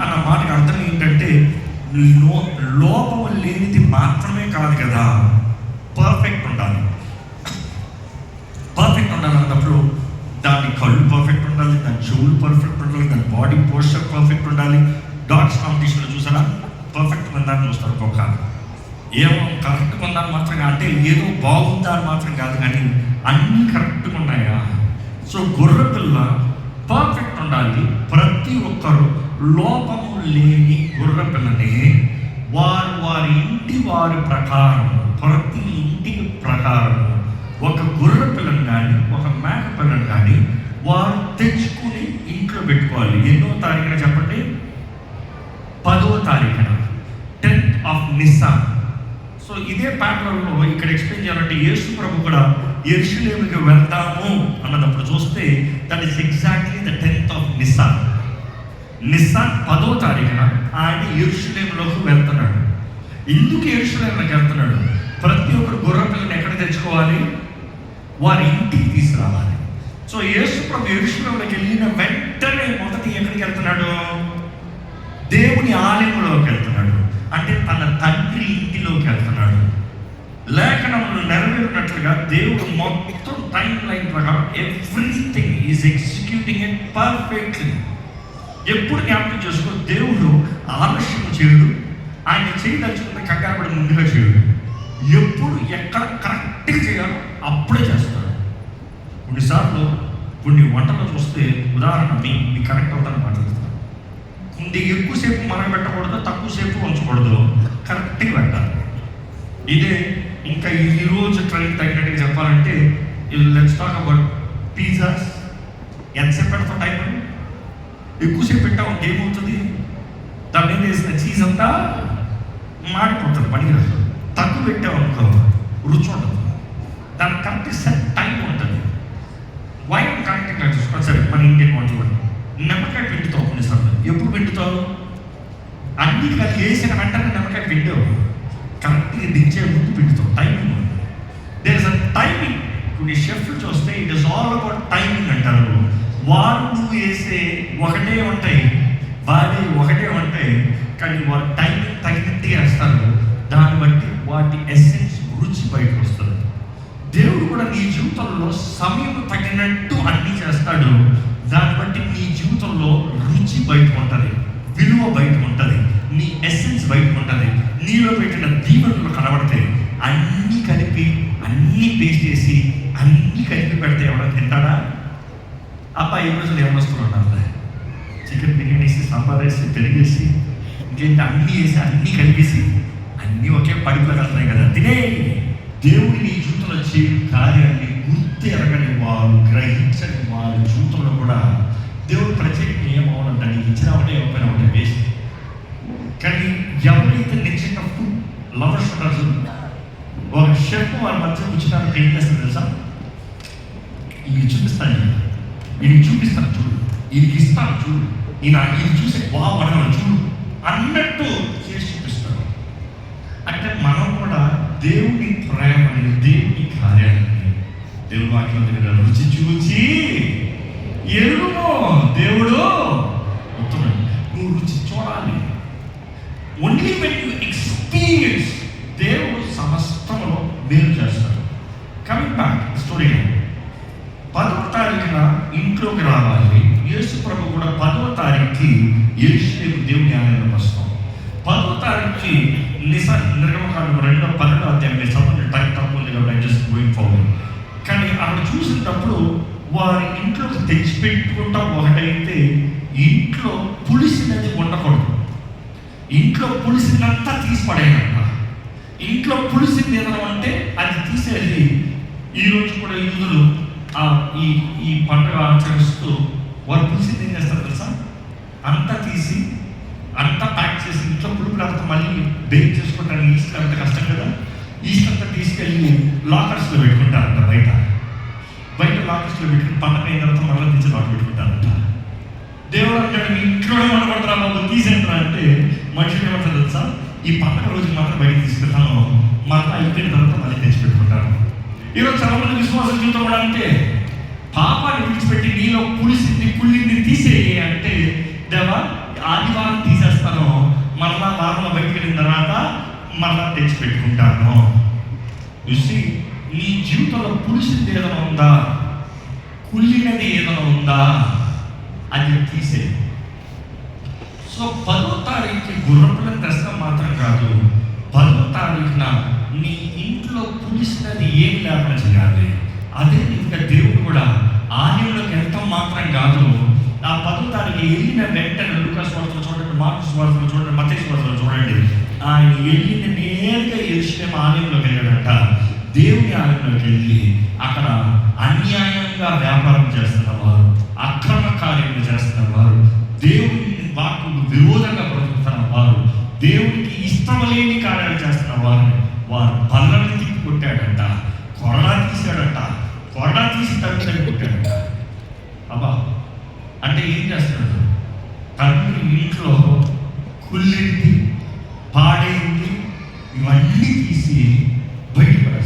అన్న మాటకి అర్థం ఏంటంటే లోపము లేనిది మాత్రమే కాదు కదా, పర్ఫెక్ట్ ఉండాలి. పర్ఫెక్ట్ ఉండాలి అన్నప్పుడు దాని కళ్ళు పర్ఫెక్ట్ ఉండాలి, దాని చెవులు పర్ఫెక్ట్ ఉండాలి, దాని బాడీ పోస్చర్ పర్ఫెక్ట్ ఉండాలి. డాగ్స్ కాంపిటీషన్లో చూసారా, పర్ఫెక్ట్ ఉందని చూస్తారు. ఒక్కొక్క ఏమో కరెక్ట్గా ఉందని మాత్రం అంటే ఏదో బాగుందా అని మాత్రం కాదు, కానీ అన్నీ కరెక్ట్గా ఉన్నాయా. సో గొర్రె పిల్ల పర్ఫెక్ట్ ఉండాలి. ప్రతి ఒక్కరు లోపము లేని గొర్రె పిల్లని వారి ఇంటి వారి ప్రకారం, ప్రతి ఇంటికి ప్రకారం ఒక గొర్రె పిల్లని కానీ ఒక మేక పిల్లని కానీ వారు తెచ్చుకుని ఇంట్లో పెట్టుకోవాలి. ఎన్నో తారీఖున చెప్పండి? 10వ తారీఖున, 10th of Nisan. సో ఇదే ప్యాటర్న్లో ఇక్కడ ఎక్స్ప్లెయిన్ చేయాలంటే యేసు ప్రభు కూడా యెరూషలేముకి వెళ్తాము అన్నదప్పుడు చూస్తే that is exactly the 10th of Nisan. Nissan 10వ తారీఖున ఆయన యెరూషలేములోకి వెళ్తున్నాడు. ఎందుకు యెరూషలేములోకి వెళ్తున్నాడు? ప్రతి ఒక్కరు గొర్రె పిల్లని ఎక్కడ తెచ్చుకోవాలి? వారి ఇంటికి తీసుకురావాలి. సో యేసు ప్రభు యెరూషలేములోకి వెళ్ళిన వెంటనే మొదటి ఎక్కడికి వెళ్తున్నాడు? దేవుని ఆలయంలోకి వెళ్తున్నాడు. అంటే తన తండ్రి ఇంటిలోకి వెళ్తున్నాడు. లేఖనములు నెరవేరినట్లుగా దేవుడు మొత్తం టైం లైన్ ప్రకారం everything is executing it perfectly. ఎప్పుడు జ్ఞాపకం చేసుకో, దేవుడు ఆలస్యం చేయడు. ఆయన చేయదలుచుకున్న కంగారు ముందుగా చేయడు. ఎప్పుడు ఎక్కడ కరెక్ట్గా చేయాలో అప్పుడే చేస్తాడు. కొన్నిసార్లు కొన్ని వంటలు చూస్తే ఉదాహరణ మీ కరెక్ట్ అవుతాను మాట్లాడుతాను. కొంత ఎక్కువసేపు మరగబెట్టకూడదు, తక్కువసేపు ఉంచకూడదు, కరెక్ట్గా పెట్టాలి. ఇదే ఇంకా ఈరోజు ట్రైన్ తగినట్టుగా చెప్పాలంటే లెట్స్ టాక్ అబౌట్ పిజ్జాస్. ఎంతసేపు పెడతాం టైం? ఎక్కువసేపు పెట్టాం ఏమవుతుంది? దాని మీద వేసిన చీజ్ అంతా మాడిపోతుంది, పనికిరాదు. తక్కువ పెట్టామనుకో రుచి ఉండదు. దానికి కరెక్ట్ సెట్ టైం ఉంటుంది. వైన్ కరెక్ట్గా చూసుకోవాలి. సరే, మన ఇండియన్ వంటలు నిమ్మకాయ పిండుతావు కొన్నిసార్లు. ఎప్పుడు పిండుతావు? అన్ని కలిసి వేసిన వెంటనే నిమ్మకాయ పిండావు, కరెక్ట్గా దించే ముందు పిండుతావు. టైమింగ్ ఉంది. There is a timing. కొన్ని షెఫ్లు చూస్తే it is all about timing అంటారు. వారు నువ్వు వేసే ఒకటే ఉంటాయి, వారి ఒకటే ఉంటాయి, కానీ వారు టైమింగ్ తగినట్టుగా వేస్తారు. దాన్ని బట్టి వాటి ఎసెన్స్, రుచి బయటకు వస్తుంది. దేవుడు కూడా నీ జీవితంలో సమయం తగినట్టు అన్నీ చేస్తాడు. దాన్ని బట్టి నీ జీవితంలో రుచి బయట ఉంటుంది, విలువ బయట ఉంటుంది, నీ ఎసెన్స్ బయట ఉంటుంది. నీలో పెట్టిన దీవెనలు కనబడతాయి. అన్నీ కలిపి అన్నీ పేస్ట్ చేసి అన్నీ కలిపి పెడితే ఎవరైనా తింటాడా? అబ్బాయి ఈ రోజులు ఏమొస్తున్నారు? చికెన్ బిర్యానీ వేసి, సాంబార్ వేసి, పెరిగేసి, ఇంకేంటి అన్నీ వేసి అన్నీ కలిపేసి అన్నీ ఒకే పడిపోయి వెళ్తున్నాయి కదా, తినే. దేవుడి నీ జీవితంలో వచ్చే కార్యాన్ని గుర్తు ఎరగని వారు, గ్రహించని వారి జీవితంలో కూడా దేవుడు ప్రత్యేకంగా ఏమవునంటే నీకు ఇచ్చిన ఒకటే ఇవ్వకపోయినా ఒకటే వేస్ట్. కానీ ఎవరైతే నిజంగా ఫుడ్ లవర్స్ ఉంటారు, ఒక షెఫ్ వారి మధ్య కూర్చున్నారంటే ఏం చేస్తారు తెలుసా? ఇది చూపిస్తాను, ఇది చూపిస్తాను చూడు, ఇది ఇస్తాను చూడు, ఇది చూసే బాగా చూడు అన్నట్టు చేసి చూపిస్తాడు. అంటే మనం కూడా దేవుని ప్రేమని, దేవుని కార్యాలని, దేవుని వాక్యం దగ్గర రుచి చూచి ఎరుగు. దేవుడు ఉత్తమం. నువ్వు రుచి చూడాలి. ఓన్లీ వెన్ యూ ఎక్స్పీరియన్స్ దేవుడు సమస్తములో మేలు చేస్తాడు. కమింగ్ బ్యాక్ స్టోరీ, 10వ తారీఖున ఇంట్లోకి రావాలి. యేసు ప్రభు కూడా 10వ తారీఖుకి యెరూషలేము దేవుని ఆలయంలోకి వస్తాం. 10వ తారీఖుకి నిర్గమకాండం 2:12 అధ్యాయం చదవండి. టైం తక్కువ ఉంది కాబట్టి జస్ట్ గోయింగ్ ఫార్వర్డ్. కానీ అక్కడ చూసినప్పుడు వారి ఇంట్లోకి తెచ్చిపెట్టుకుంటాం ఒకటైతే, ఇంట్లో పులిసినది ఉండకూడదు. ఇంట్లో పులిసినంతా తీసి పడేయంట. ఇంట్లో పులిసింది ఏదైనా అంటే అది తీసేది. ఈరోజు కూడా యూదులు ఈ పండుగ ఆచరిస్తూ వారు పులిసింది ఏం చేస్తారు తెలుసా? అంతా తీసి అంతా ప్యాక్ చేసి ఇంట్లో పులుపులు అంతా మళ్ళీ బేక్ చేసుకోవడానికి ఈస్ట్ అంత కష్టం కదా, ఈస్ట్ అంతా తీసుకెళ్ళి లాకర్స్లో పెట్టుకుంటారంట. బయట లాకర్స్లో పెట్టుకుని పండుగ అయిన తర్వాత మళ్ళీ తీసి లాక్ పెట్టుకుంటారంట. దేవుడు అంటాడు ఇంట్లోనే మనపడతారా బాబు తీసేంటారా అంటే మనుషులు ఏమంటారు తెలుసా? ఈ పండుగ రోజు మాత్రం బయటకు తీసుకెళ్తాను, మళ్ళీ అయిపోయిన తర్వాత మళ్ళీ తెచ్చి పెట్టుకుంటాను. ఈరోజు చాలా మంది విశ్వాసం జీవితం కూడా అంటే పాపాన్ని విడిచిపెట్టి నీలో పులిసింది కుళ్ళింది తీసేయి అంటే దేవా ఆదివారం తీసి వారంలో బయటికి వెళ్ళిన తర్వాత మరలా తెచ్చి పెట్టుకుంటాను. చూసి నీ జీవితంలో పులిసింది ఏదైనా ఉందా, కుళ్ళినది ఏదైనా ఉందా, అది తీసే. సో 10వ తారీఖుకి గుర్రపులను తెస్తాం మాత్రం కాదు, 10వ తారీఖున నీ ఇంట్లో పులిసినది ఏం లేకుండా చేయాలి. అదే ఇంకా దేవుడు కూడా ఆలయంలోకి వెళ్తాం మాత్రం కాదు, ఆ 10వ తారీఖు వెళ్ళిన వెంటనే లూకా సువార్తలో చూడండి, మార్కు సువార్తలో చూడండి, మత్తయి సువార్తలో చూడండి, ఆయన వెళ్ళిన నేరుగా యెరూషలేము ఆలయంలోకి వెళ్ళాడంట. దేవుని ఆలయంలోకి వెళ్ళి అక్కడ అన్యాయంగా వ్యాపారం చేస్తున్న వారు, అక్రమ కార్యములు చేస్తున్న వారు, దేవుని వాక్కుకు విరోధంగా బ్రతుకుతున్న వారు, దేవునికి ఇష్టం లేని కార్యాలు చేస్తున్న వారు బల్లని తిప్పి కొట్టాడంట, కొరడా తీసాడంట, కొరడా తీసి తగ్గుదని కొట్టాడంట. అబ్బా అంటే ఏం చేస్తున్నాడు? తండ్రి ఇంట్లో కుళ్ళింది, పాడైంది, ఇవన్నీ తీసి బయటపడాడు.